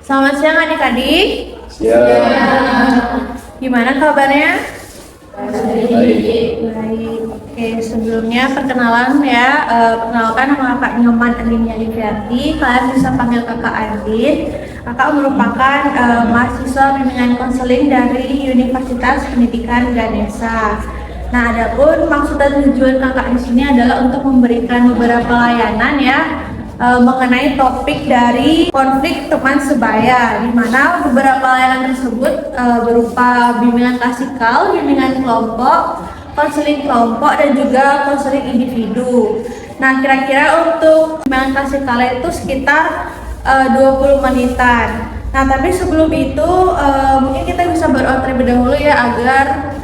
Selamat siang adik-adik. Siang. Gimana kabarnya? Baik. Baik. Oke, sebelumnya perkenalan ya. Perkenalkan nama Kak Nyoman Andini Alifianti. Kalian bisa panggil Kakak Andin. Kakak merupakan mahasiswa bimbingan konseling dari Universitas Pendidikan Ganesha. Nah, adapun maksud dan tujuan kakak di sini adalah untuk memberikan beberapa layanan ya. Mengenai topik dari konflik teman sebaya, di mana beberapa layanan tersebut berupa bimbingan klasikal, bimbingan kelompok, konseling kelompok, dan juga konseling individu. Nah, kira-kira untuk bimbingan klasikal itu sekitar 20 menitan. Nah, tapi sebelum itu mungkin kita bisa berdoa terlebih dahulu ya, agar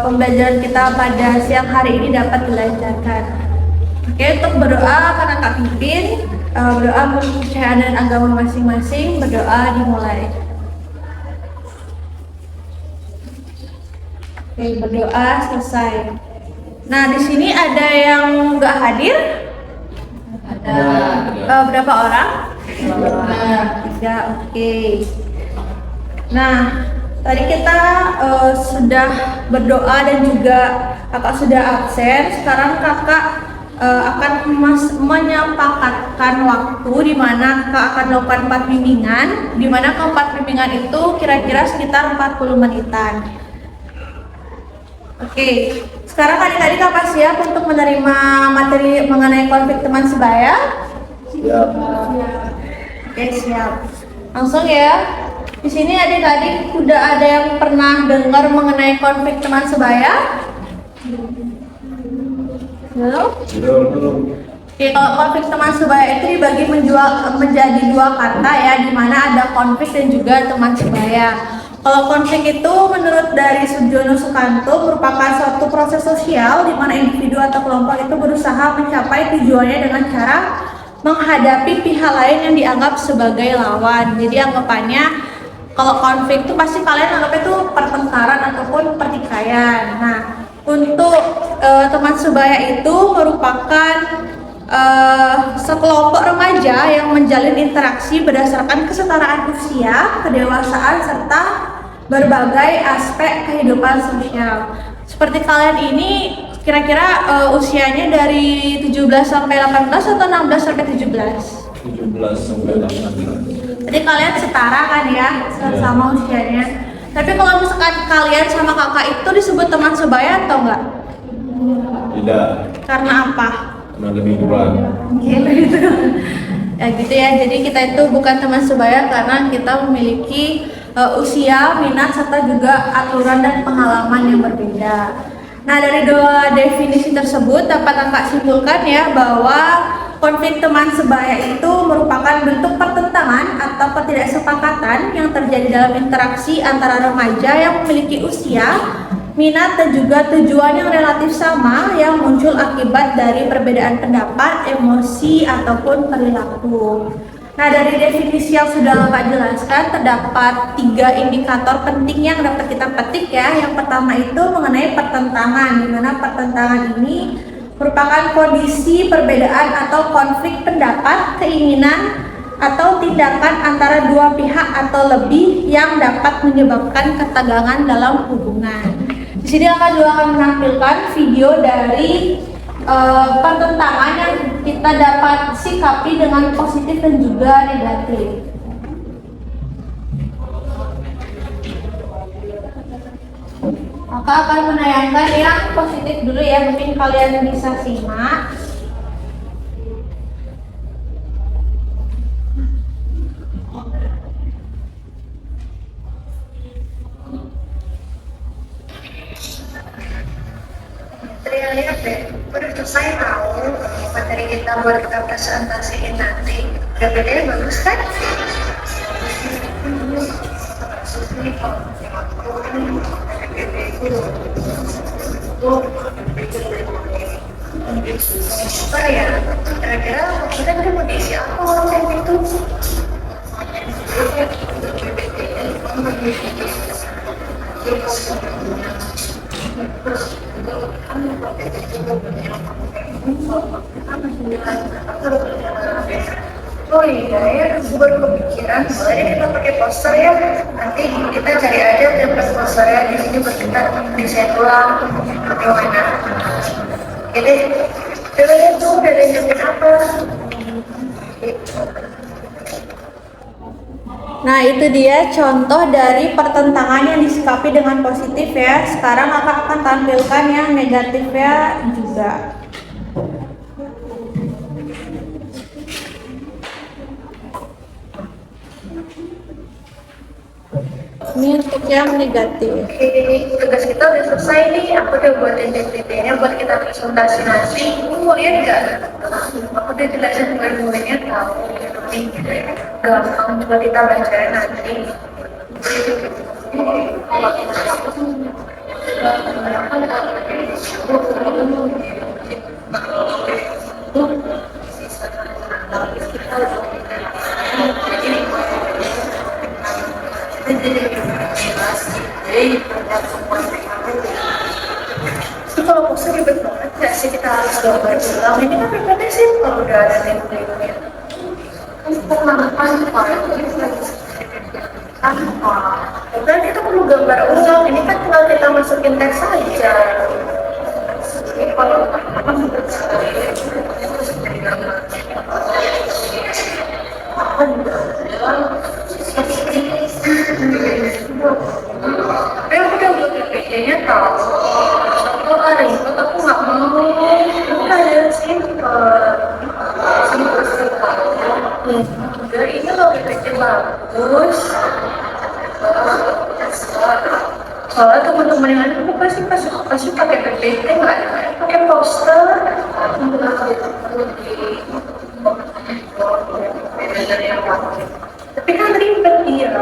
pembelajaran kita pada siang hari ini dapat dilancarkan. Oke, untuk berdoa karena Kak pimpin, berdoa menurut kepercayaan dan agama masing-masing, berdoa dimulai. Oke, berdoa selesai. Nah, di sini ada yang nggak hadir? Ada. Berapa orang? 3. Oke. Nah, tadi kita sudah berdoa dan juga kakak sudah absen. Sekarang kakak akan menyempakatkan waktu di mana kakak akan melakukan 4 bimbingan, di mana keempat bimbingan itu kira-kira sekitar 40 menitan. Oke, sekarang adik-adik apa siap untuk menerima materi mengenai konflik teman sebaya? Siap. Oke, siap. Langsung ya. Di sini adik-adik udah ada yang pernah dengar mengenai konflik teman sebaya? Belum? Oke, kalau konflik teman sebaya itu dibagi menjadi 2 kata ya, di mana ada konflik dan juga teman sebaya. Kalau konflik itu menurut dari Sujono Sukanto merupakan suatu proses sosial di mana individu atau kelompok itu berusaha mencapai tujuannya dengan cara menghadapi pihak lain yang dianggap sebagai lawan. Jadi anggapannya kalau konflik itu pasti kalian anggap itu pertengkaran ataupun pertikaian. Nah, untuk teman sebaya itu merupakan sekelompok remaja yang menjalin interaksi berdasarkan kesetaraan usia, kedewasaan, serta berbagai aspek kehidupan sosial. Seperti kalian ini kira-kira usianya dari 17 sampai 18 atau 16 sampai 17? 17 sampai 18. Jadi kalian setara kan ya, sama usianya. Tapi kalau misalkan kalian sama kakak itu disebut teman sebaya atau enggak? Tidak. Karena apa? Karena lebih tua. Gitu. Ya gitu ya. Jadi kita itu bukan teman sebaya karena kita memiliki usia, minat, serta juga aturan dan pengalaman yang berbeda. Nah, dari 2 definisi tersebut dapat kakak simpulkan ya bahwa konflik teman sebaya itu merupakan bentuk pertentangan atau ketidaksepakatan yang terjadi dalam interaksi antara remaja yang memiliki usia, minat, dan juga tujuan yang relatif sama yang muncul akibat dari perbedaan pendapat, emosi, ataupun perilaku. Nah, dari definisi yang sudah Kakak jelaskan terdapat 3 indikator penting yang dapat kita petik ya. Yang pertama itu mengenai pertentangan, di mana pertentangan ini merupakan kondisi perbedaan atau konflik pendapat, keinginan, atau tindakan antara 2 pihak atau lebih yang dapat menyebabkan ketegangan dalam hubungan. Di sini akan menampilkan video dari pertentangan yang kita dapat sikapi dengan positif dan juga negatif. Maka akan menayangkan yang positif dulu ya, mungkin kalian bisa simak. Lihat deh, udah saya tahu materi kita buat kita presentasiin nanti. PPT bagus kan? Oh ya, kira-kira kita mau diisi apa orang itu? Oh iya ya, aku baru kepikiran. Boleh kita pakai poster ya. Nanti kita cari aja template posternya di sini buat kita desain ulang. Gimana? Oke deh. Coba lihat tuh udah ada yang apa. Nah, itu dia contoh dari pertentangan yang disikapi dengan positif ya. Sekarang kakak akan tampilkan yang negatifnya juga. Ini untuk yang negatif. Oke, tugas kita udah selesai nih. Aku udah buatin PPT-nya buat kita presentasi nanti. Kamu mau lihat nggak? Aku udah jelasin poin-poinnya tahu. Gampang buat kita baca nanti. Itu kalau poster ribet banget nggak sih kita harus gambar ulang? Ini kan PPT sih kalau udah ada template-nya. Berarti kita perlu gambar ulang. Ini kan tinggal kita masukin teks saja. Kalau tapi aku udah buat PPT-nya tahu. Kalau ada ribet aku nggak mau. Udah ada simple. Udah ini loh PPT bagus. Soalnya teman-teman yang lain pasti pakai PPT nggak ada pakai poster. Tapi kan ribet dia,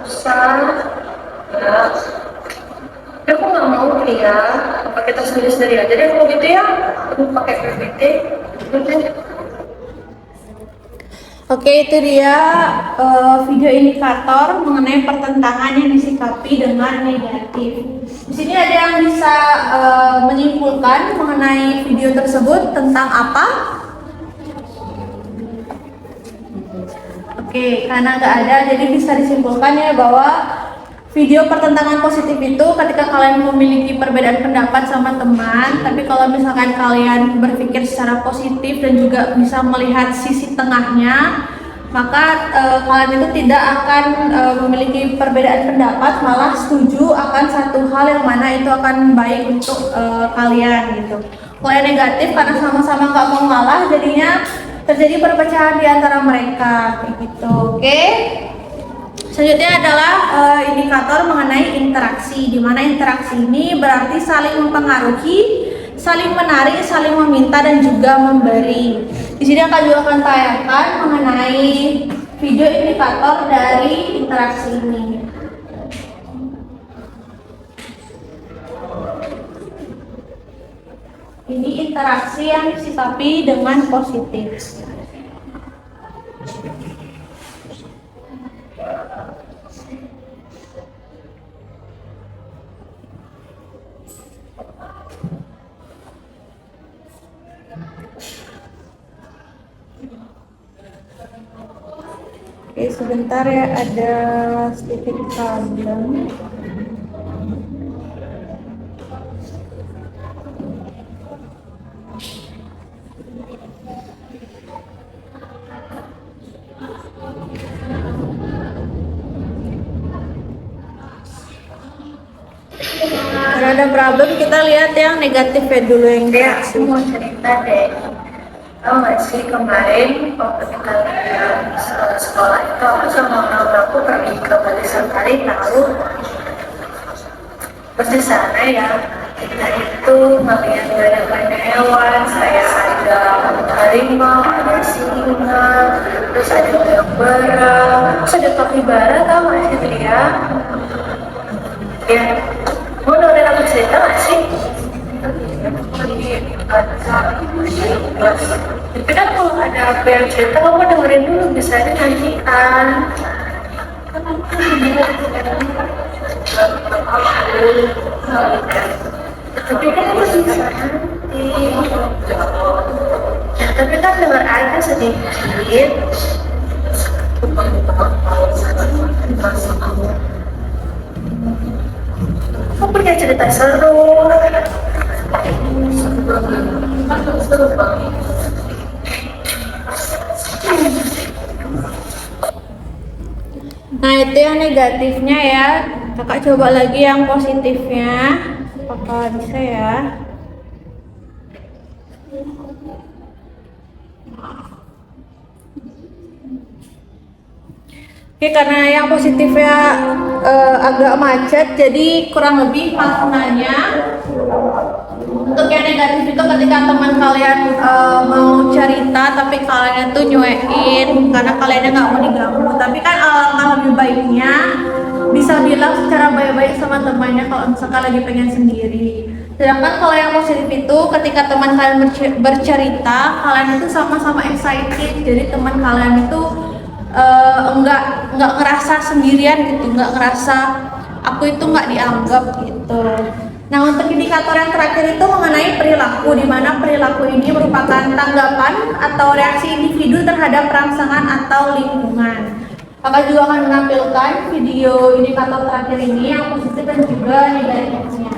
susah. Ya. Tapi aku nggak mau dia, pakai tas sendiri aja deh kalau gitu ya. Aku pakai PPT. Oke, itu dia video indikator mengenai pertentangan yang disikapi dengan negatif. Di sini ada yang bisa menyimpulkan mengenai video tersebut tentang apa? Oke, karena nggak ada, jadi bisa disimpulkan ya bahwa video pertentangan positif itu ketika kalian memiliki perbedaan pendapat sama teman, tapi kalau misalkan kalian berpikir secara positif dan juga bisa melihat sisi tengahnya, maka kalian itu tidak akan memiliki perbedaan pendapat, malah setuju akan satu hal yang mana itu akan baik untuk kalian gitu. Kalau yang negatif karena sama-sama nggak mau ngalah, jadinya terjadi perpecahan di antara mereka kayak gitu. Oke. Selanjutnya adalah indikator mengenai interaksi, di mana interaksi ini berarti saling mempengaruhi, saling menarik, saling meminta dan juga memberi. Di sini akan juga akan tayangkan mengenai video indikator dari interaksi ini. Ini interaksi yang disikapi dengan positif. Oke, sebentar ya, ada sedikit problem. Kalau ada problem, kita lihat yang negatifnya dulu yang Ya, interaksi. aku mau cerita deh. Tahu nggak sih kemarin waktu kita sekolah itu aku sama orang aku pergi ke Bali Safari tahu. Terus di sana ya kita itu melihat banyak hewan, saya ada harimau, ada singa, terus ada zebra, terus ada kapibara, tahu nggak sih dia? Ya, mau dengerin aku cerita nggak sih? Tapi kan kalau ada apa yang cerita, kamu dengerin dulu, biasanya nantian. Tapi kan aku bisa nanti. tapi kan dengar aja sedikit. Aku punya cerita seru. Seru banget. Nah, itu yang negatifnya ya. Kakak coba lagi yang positifnya. Apakah bisa ya? Oke, karena yang positifnya agak macet, jadi kurang lebih maknanya untuk yang negatif itu ketika teman kalian mau cerita tapi kalian tuh nyuekin karena kaliannya nggak mau diganggu. Tapi kan alangkah lebih baiknya bisa bilang secara baik-baik sama temannya kalau misalkan lagi pengen sendiri. Sedangkan kalau yang positif itu ketika teman kalian bercerita, kalian itu sama-sama excited. Jadi teman kalian itu enggak ngerasa sendirian gitu, nggak ngerasa aku itu nggak dianggap gitu. Nah, untuk indikator yang terakhir itu mengenai perilaku, di mana perilaku ini merupakan tanggapan atau reaksi individu terhadap rangsangan atau lingkungan. Kakak juga akan menampilkan video indikator terakhir ini yang positif dan juga negatifnya.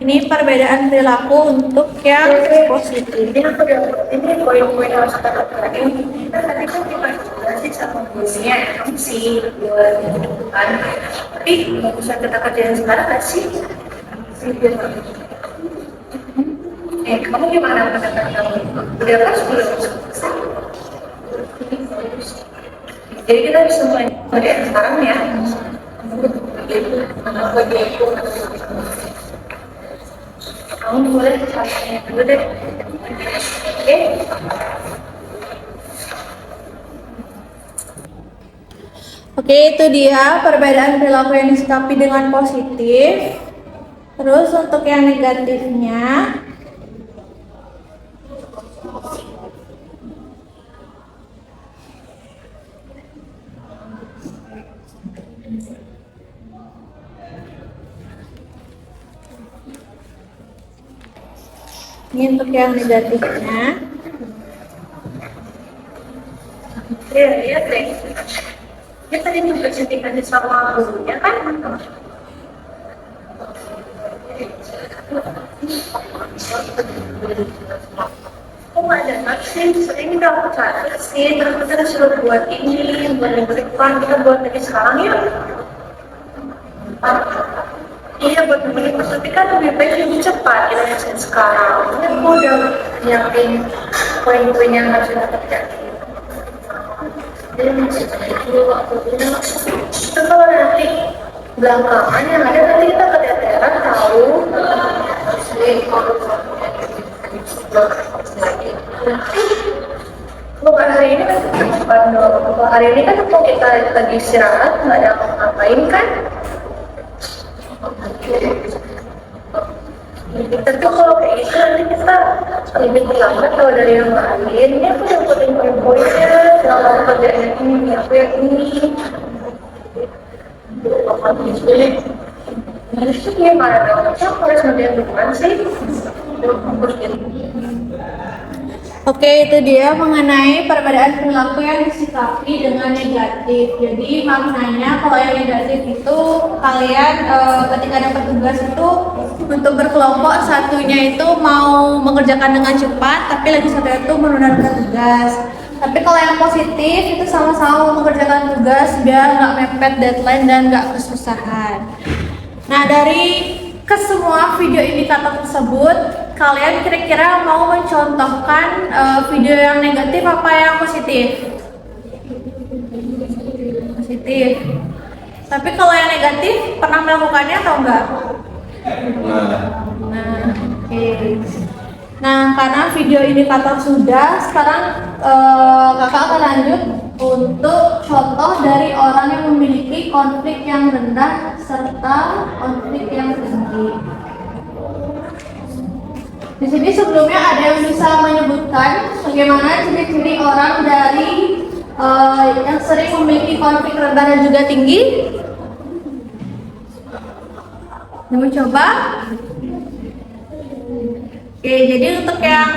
Ini perbedaan perilaku untuk yang positif. Ini aku dapat ini poin-poin yang harus kita lakukan. Kita tadi kan difasilitasi sama gurunya sih buat kan. Tapi nggak bisa kita kerjain sekarang nggak sih? Kamu gimana pendapat kamu? Udah pas belum? Jadi kita bisa mulai sekarang ya. Kamu boleh caranya dulu deh. Oke? Oke, itu dia perbedaan perilaku yang disikapi dengan positif. Terus untuk yang negatifnya, ini untuk yang negatifnya. Iya, iya deh. Kita tadi juga ceritakan sama gurunya kan? Kok nggak ada vaksin? Ini udah aku catat sih, terus kita suruh buat ini, buat minggu depan, kita buat lagi sekarang ya? Iya, buat minggu depan, tapi kan lebih baik lebih cepat kita vaksin sekarang. Ini aku udah nyiapin poin-poin yang harus kita kerjain. Jadi masih dulu aku bilang, itu kalau nanti belakangan yang ada nanti kita keteteran tahu. Bukan hari ini kan hari ini kan kalau kita lagi istirahat nggak ada ngapain kan? Tapi kalau kayak gitu nanti kita lebih terlambat tahu dari yang lain. Ini aku dapetin poin-poinnya, selama kerjaan ini, aku yang ini. Harus gimana dong? Aku harus ngerjain depan sih. Oke, itu dia mengenai perbedaan perilaku yang disikapi dengan negatif. Jadi maknanya kalau yang negatif itu kalian ketika dapat tugas itu untuk berkelompok, satunya itu mau mengerjakan dengan cepat, tapi lagi satunya itu menunaikan tugas. Tapi kalau yang positif itu sama-sama mengerjakan tugas biar nggak mepet deadline dan nggak kesusahan. Nah, dari kesemua video indikator tersebut, kalian kira-kira mau mencontohkan video yang negatif apa yang positif? Positif. Tapi kalau yang negatif, pernah melakukannya atau enggak? Nah, oke. Nah, karena video indikator sudah, sekarang kakak akan lanjut untuk contoh dari orang yang memiliki konflik yang rendah serta konflik yang tinggi. Di sini sebelumnya ada yang bisa menyebutkan bagaimana ciri-ciri orang dari yang sering memiliki konflik rendah dan juga tinggi? Mau coba? Oke, jadi untuk yang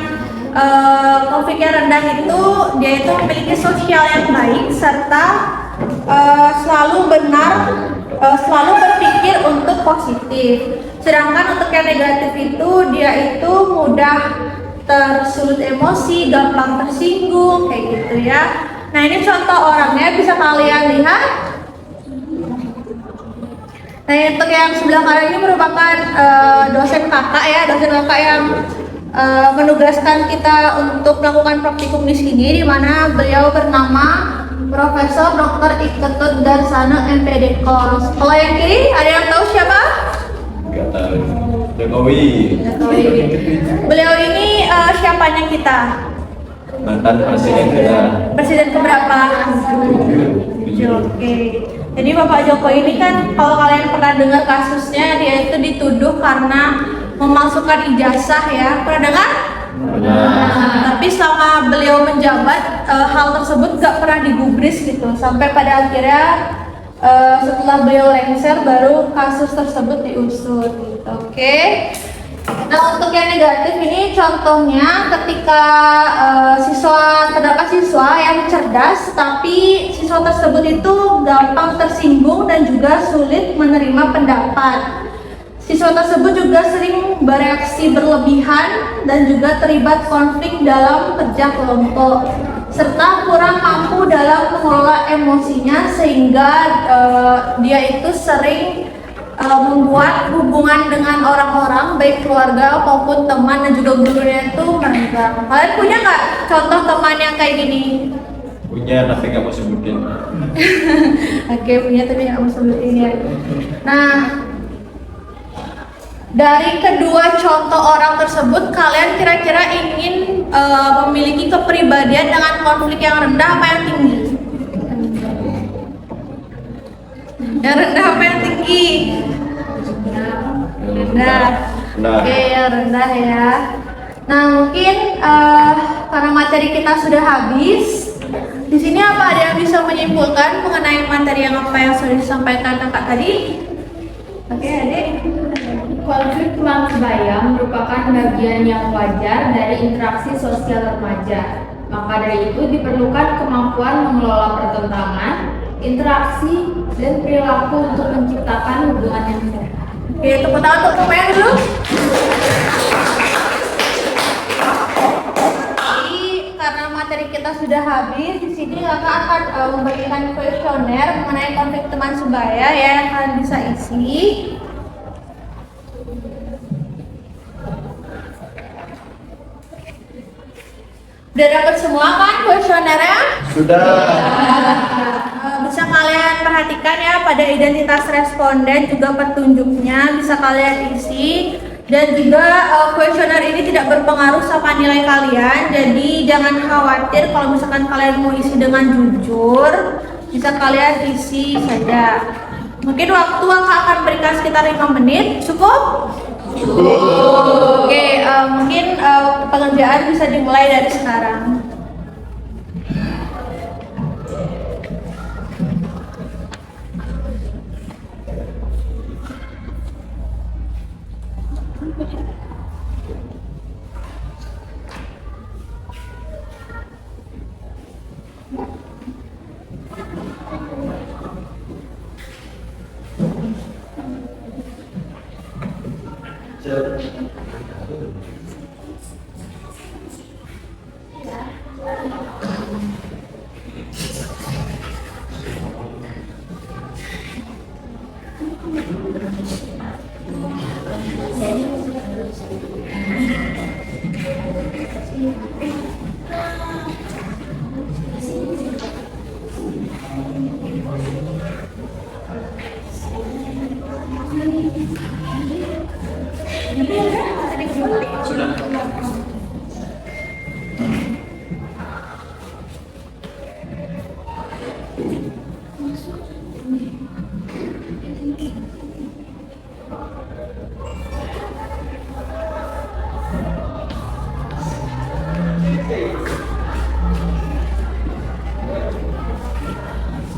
konfliknya rendah itu dia itu memiliki sosial yang baik serta selalu selalu berpikir untuk positif. Sedangkan untuk yang negatif itu dia itu mudah tersulut emosi, gampang tersinggung kayak gitu ya. Nah ini contoh orangnya bisa kalian lihat. Nah untuk yang sebelah kanan ini merupakan dosen kakak ya, dosen kakak yang menugaskan kita untuk melakukan praktikum di sini, di mana beliau bernama Profesor Dr. Iketut Darsana MPD Kors. Kalau yang kiri ada yang tahu siapa? Gak tahu. Jokowi. Beliau ini siapanya kita? Mantan presiden kita. Presiden keberapa? 7. Oke. Jadi Bapak Jokowi ini kan kalau kalian pernah dengar kasusnya, dia itu dituduh karena memasukkan ijazah ya. Pernah dengar? Tapi selama beliau menjabat hal tersebut gak pernah digubris gitu. Sampai pada akhirnya setelah beliau lengser baru kasus tersebut diusut gitu. Oke. Nah untuk yang negatif ini contohnya ketika terdapat siswa yang cerdas tapi siswa tersebut itu gampang tersinggung dan juga sulit menerima pendapat. Siswa tersebut juga sering bereaksi berlebihan dan juga terlibat konflik dalam kerja kelompok serta kurang mampu dalam mengelola emosinya sehingga dia itu sering membuat hubungan dengan orang-orang baik keluarga maupun teman dan juga gurunya itu merenggang. Kalian punya nggak contoh teman yang kayak gini? Punya tapi nggak mau sebutin. Oke, punya tapi nggak mau sebutin ya. Nah, dari kedua contoh orang tersebut, kalian kira-kira ingin memiliki kepribadian dengan konflik yang rendah apa yang tinggi? Yang rendah apa yang tinggi? Rendah. Oke, yang rendah ya. Nah, mungkin karena materi kita sudah habis, di sini apa ada yang bisa menyimpulkan mengenai materi yang sudah disampaikan kakak tadi? Oke, adik. Konflik teman sebaya merupakan bagian yang wajar dari interaksi sosial remaja. Maka dari itu diperlukan kemampuan mengelola pertentangan, interaksi, dan perilaku untuk menciptakan hubungan yang sehat. Oke, tepuk tangan untuk pemain dulu. Jadi karena materi kita sudah habis, di sini kakak akan membagikan kuesioner mengenai konflik teman sebaya ya, yang kalian bisa isi. Udah dapat semua kan kuesionernya? Sudah. Bisa kalian perhatikan ya pada identitas responden juga petunjuknya bisa kalian isi, dan juga kuesioner ini tidak berpengaruh sama nilai kalian, jadi jangan khawatir kalau misalkan kalian mau isi dengan jujur, bisa kalian isi saja. Mungkin waktu akan berikan sekitar 5 menit, cukup? Oke, mungkin pengerjaan bisa dimulai dari sekarang.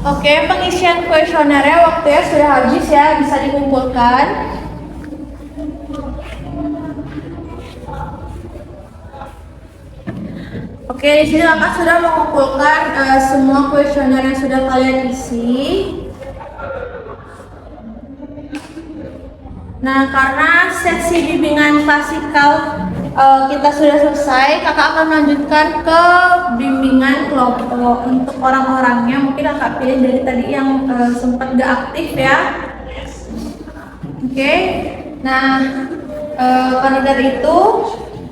Oke, pengisian kuesionernya waktunya sudah habis ya, bisa dikumpulkan. Oke, di sini kakak sudah mengumpulkan semua kuesioner yang sudah kalian isi. Nah, karena sesi bimbingan klasikal kita sudah selesai, kakak akan melanjutkan ke bimbingan kelompok. Untuk orang-orangnya mungkin kakak pilih dari tadi yang sempat gak aktif ya. Oke, nah karena dari itu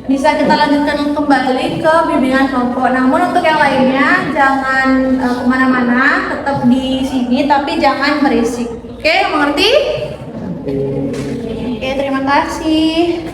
bisa kita lanjutkan kembali ke bimbingan kelompok. Namun untuk yang lainnya jangan kemana-mana, tetap di sini tapi jangan berisik. Oke, mengerti? Oke, terima kasih.